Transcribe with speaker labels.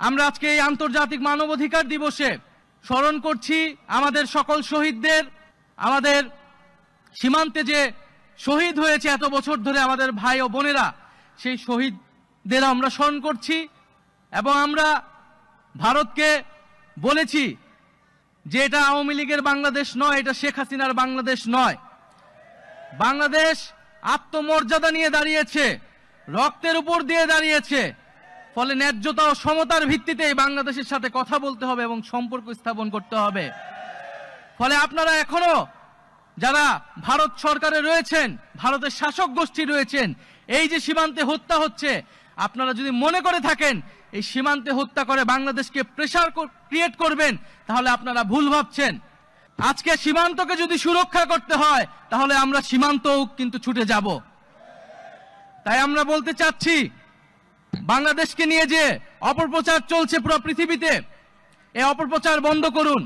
Speaker 1: আমরা আজকে এই আন্তর্জাতিক মানবাধিকার দিবসে স্মরণ করছি আমাদের সকল শহীদদের, আমাদের সীমান্তে যে শহীদ হয়েছে এত বছর ধরে আমাদের ভাই ও বোনেরা, সেই শহীদদের আমরা স্মরণ করছি। এবং আমরা ভারতকে বলেছি যে এটা আওয়ামী লীগের বাংলাদেশ নয়, এটা শেখ হাসিনার বাংলাদেশ নয়। বাংলাদেশ আত্মমর্যাদা নিয়ে দাঁড়িয়েছে, রক্তের উপর দিয়ে দাঁড়িয়েছে। ফলে ন্যায্যতা ও সমতার ভিত্তিতে বাংলাদেশের সাথে কথা বলতে হবে এবং সম্পর্ক স্থাপন করতে হবে। ফলে আপনারা এখনো যারা ভারত সরকারে রয়েছেন, ভারতের শাসক গোষ্ঠী রয়েছেন, এই যে সীমান্তে হত্যা হচ্ছে, আপনারা যদি মনে করে থাকেন এই সীমান্তে হত্যা করে বাংলাদেশকে প্রেসার ক্রিয়েট করবেন, তাহলে আপনারা ভুল ভাবছেন। আজকে সীমান্তকে যদি সুরক্ষা করতে হয়, তাহলে আমরা সীমান্তও কিন্তু ছুটে যাব। তাই আমরা বলতে চাচ্ছি, বাংলাদেশকে নিয়ে যে অপপ্রচার চলছে পুরো পৃথিবীতে, এই অপপ্রচার বন্ধ করুন।